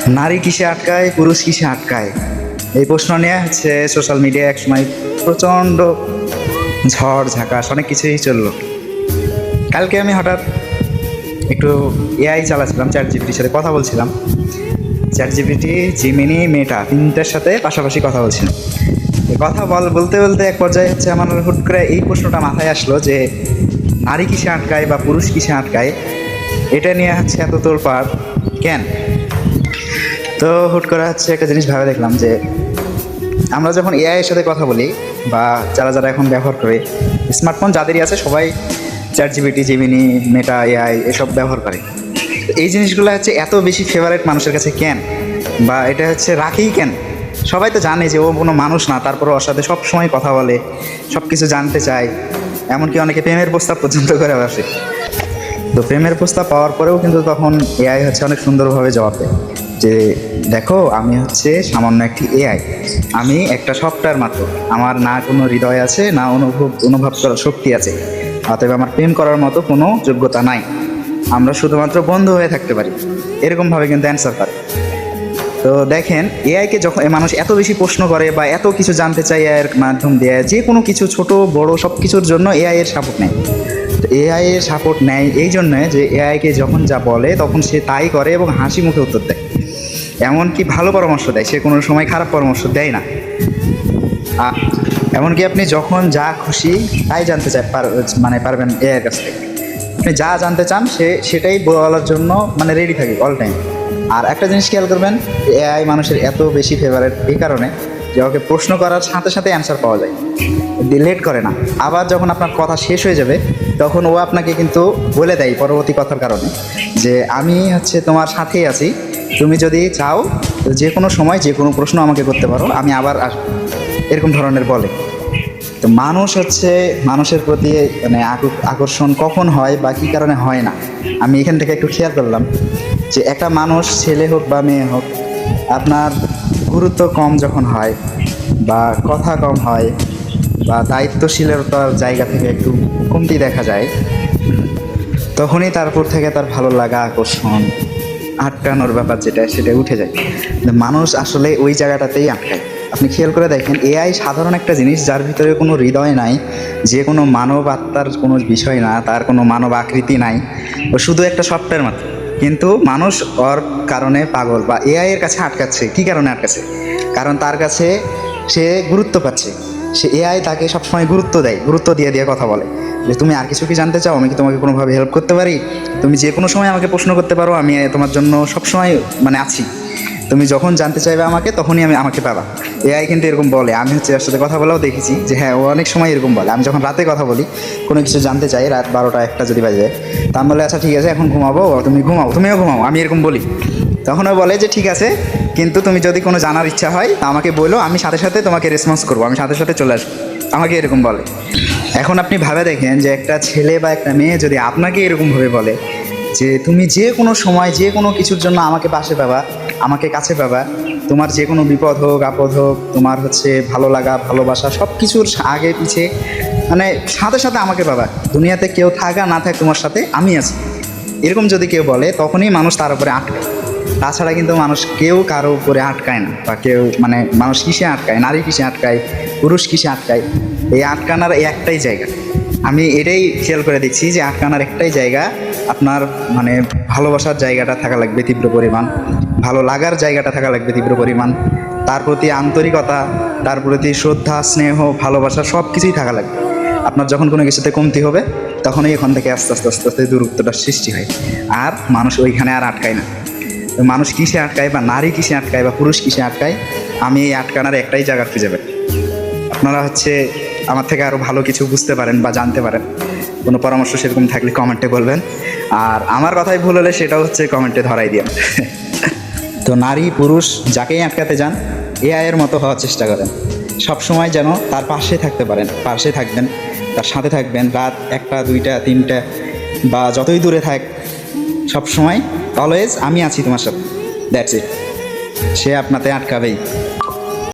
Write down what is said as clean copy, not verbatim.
নারী কিসে আটকায়, পুরুষ কিসে আটকায়, এই প্রশ্ন নিয়ে হচ্ছে সোশ্যাল মিডিয়ায় একসময় প্রচণ্ড ঝড় ঝাঁকাশ অনেক কিছুই চললো। কালকে আমি হঠাৎ একটু এআই চালাচ্ছিলাম, চ্যাট জিপিটির সাথে কথা বলছিলাম। চ্যাট জিপিটি, জিমিনি, মেটা তিনটার সাথে পাশাপাশি কথা বলছিলাম। কথা বলতে বলতে এক পর্যায়ে হচ্ছে আমার হুট করে এই প্রশ্নটা মাথায় আসলো যে নারী কিসে আটকায় বা পুরুষ কিসে আটকায়, এটা নিয়ে হচ্ছে এত তোলপাড় কেন? তো হুট করে হচ্ছে একটা জিনিস ভেবে দেখলাম যে আমরা যখন এআই এর সাথে কথা বলি বা যারা যারা এখন ব্যবহার করে, স্মার্টফোন যাদেরই আছে সবাই চ্যাট জিপিটি, জিমিনি, মেটা, এআই এসব ব্যবহার করে। এই জিনিসগুলো হচ্ছে এত বেশি ফেভারিট মানুষের কাছে কেন, বা এটা হচ্ছে রাখেই কেন? সবাই তো জানে যে ও কোনো মানুষ না, তারপরে ওর সাথে সব সময় কথা বলে, সব কিছু জানতে চায়, এমনকি অনেকে প্রেমের প্রস্তাব পর্যন্ত করে বসে। তো প্রেমের প্রস্তাব পাওয়ার পরেও কিন্তু তখন এআই হচ্ছে অনেক সুন্দরভাবে জবাব দেয় যে দেখো, আমি হচ্ছে সামান্য একটি এআই, আমি একটা সফটওয়্যার মাত্র, আমার না কোনো হৃদয় আছে, না অনুভব করার শক্তি আছে, অতএব আমার প্রেম করার মতো কোনো যোগ্যতা নাই, আমরা শুধুমাত্র বন্ধু হয়ে থাকতে পারি। এরকমভাবে কিন্তু অ্যান্সার করে। তো দেখেন, এআইকে যখন মানুষ এত বেশি প্রশ্ন করে বা এত কিছু জানতে চায় এআইয়ের মাধ্যম দিয়ে, যে কোনো কিছু ছোট বড় সব কিছুর জন্য এআই এর সাপোর্ট নেয়। তো এআই এর সাপোর্ট নেয় এই জন্যে যে এআইকে যখন যা বলে তখন সে তাই করে এবং হাসি মুখে উত্তর দেয়, এমনকি ভালো পরামর্শ দেয়, সে কোনো সময় খারাপ পরামর্শ দেয় না। এমনকি আপনি যখন যা খুশি তাই জানতে পারবেন এআইয়ের কাছ থেকে। আপনি যা জানতে চান সেটাই বলার জন্য রেডি থাকি অল টাইম। আর একটা জিনিস খেয়াল করবেন, এআই মানুষের এত বেশি ফেভারিট এই কারণে যে ওকে প্রশ্ন করার সাথে সাথে অ্যান্সার পাওয়া যায়, লেট করে না। আবার যখন আপনার কথা শেষ হয়ে যাবে তখন ও আপনাকে কিন্তু বলে দেয় পরবর্তী কথার কারণে যে আমি হচ্ছে তোমার সাথেই আছি, তুমি যদি চাও যে কোনো সময় যে কোনো প্রশ্ন আমাকে করতে পারো, আমি আবার আসবো, এরকম ধরনের বলে। তো মানুষ হচ্ছে মানুষের প্রতি আকর্ষণ কখন হয় বা কী কারণে হয় না, আমি এখান থেকে একটু খেয়াল করলাম যে একটা মানুষ, ছেলে হোক বা মেয়ে হোক, আপনার গুরুত্ব কম যখন হয় বা কথা কম হয় বা দায়িত্বশীলতার জায়গা থেকে একটু কমতি দেখা যায়, তখনই তারপর থেকে তার ভালো লাগা, আকর্ষণ, আটকানোর ব্যাপার সেটা উঠে যায়। মানুষ আসলে ওই জায়গাটাতেই আটকায়। আপনি খেয়াল করে দেখেন, এআই সাধারণ একটা জিনিস যার ভিতরে কোনো হৃদয় নাই, যে কোনো মানব আত্মার কোনো বিষয় না, তার কোনো মানব আকৃতি নাই, ও শুধু একটা সফটওয়্যার মাত্র। কিন্তু মানুষ ওর কারণে পাগল বা এআই এর কাছে আটকাচ্ছে। কী কারণে আটকাচ্ছে? কারণ তার কাছে সে গুরুত্ব পাচ্ছে, সে এআই তাকে সবসময় গুরুত্ব দিয়ে কথা বলে যে তুমি আর কিছু কি জানতে চাও, আমি কি তোমাকে কোনোভাবে হেল্প করতে পারি, তুমি যে কোনো সময় আমাকে প্রশ্ন করতে পারো, আমি তোমার জন্য সবসময় আছি, তুমি যখন জানতে চাইবে আমাকে তখনই আমাকে পাবা। এআই কিন্তু এরকম বলে। আমি হচ্ছে এর সাথে কথা বলাও দেখেছি যে হ্যাঁ, ও অনেক সময় এরকম বলে। আমি যখন রাতে কথা বলি, কোনো কিছু জানতে চাই, রাত 12টা 1টা যদি বাজে, তা আমি বলে আচ্ছা ঠিক আছে এখন ঘুমাবো, তুমিও ঘুমাও, আমি এরকম বলি। তখন ও বলে যে ঠিক আছে, কিন্তু তুমি যদি কোনো জানার ইচ্ছা হয় আমাকে বলো, আমি সাথে সাথে তোমাকে রেসপন্স করবো, আমি সাথে সাথে চলে আসবো, আমাকে এরকম বলে। এখন আপনি ভাবে দেখেন যে একটা ছেলে বা একটা মেয়ে যদি আপনাকে এরকমভাবে বলে যে তুমি যে কোনো সময় যে কোনো কিছুর জন্য আমাকে পাশে পাবা, আমাকে কাছে পাবা, তোমার যে কোনো বিপদ হোক আপদ হোক, তোমার হচ্ছে ভালো লাগা ভালোবাসা সব কিছুর আগে পিছে সাথে সাথে আমাকে পাবা, দুনিয়াতে কেউ থাকা না থাক তোমার সাথে আমি আছি, এরকম যদি কেউ বলে তখনই মানুষ তার উপরে আটকায়। তাছাড়া কিন্তু মানুষ কেউ কারো উপরে আটকায় না, বা কেউ মানুষ কিসে আটকায়, নারী কিসে আটকায়, পুরুষ কিসে আটকায়, এই আটকানার একটাই জায়গা। আমি এটাই খেয়াল করে দেখছি যে আটকানার একটাই জায়গা, আপনার ভালোবাসার জায়গাটা থাকা লাগবে তীব্র পরিমাণ, ভালো লাগার জায়গাটা থাকা লাগবে তীব্র পরিমাণ, তার প্রতি আন্তরিকতা, তার প্রতি শ্রদ্ধা, স্নেহ, ভালোবাসা সব কিছুই থাকা লাগবে। আপনার যখন কোনো কিছুতে কমতি হবে তখনই এখান থেকে আস্তে আস্তে আস্তে আস্তে দূরত্বটা সৃষ্টি হয়, আর মানুষ ওইখানে আর আটকায় না। তো মানুষ কিসে আটকায় বা নারী কিসে আটকায় বা পুরুষ কিসে আটকায়, আমি এই আটকানার একটাই জায়গা খুঁজে পাই। আপনারা হচ্ছে আমার থেকে আরও ভালো কিছু বুঝতে পারেন বা জানতে পারেন, কোনো পরামর্শ সেরকম থাকলে কমেন্টে বলবেন, আর আমার কথাই ভুল হলে সেটাও হচ্ছে কমেন্টে ধরাই দিন। তো নারী পুরুষ যাকেই আটকাতে যান, এআই এর মতো হওয়ার চেষ্টা করেন, সবসময় যেন তার পাশে থাকতে পারেন, পাশে থাকবেন, তার সাথে থাকবেন, রাত 1টা 2টা 3টা বা যতই দূরে থাক, সবসময় অলওয়েজ আমি আছি তোমার সাথে, দ্যাটস ইট। সে আপনাতে আটকাবেই।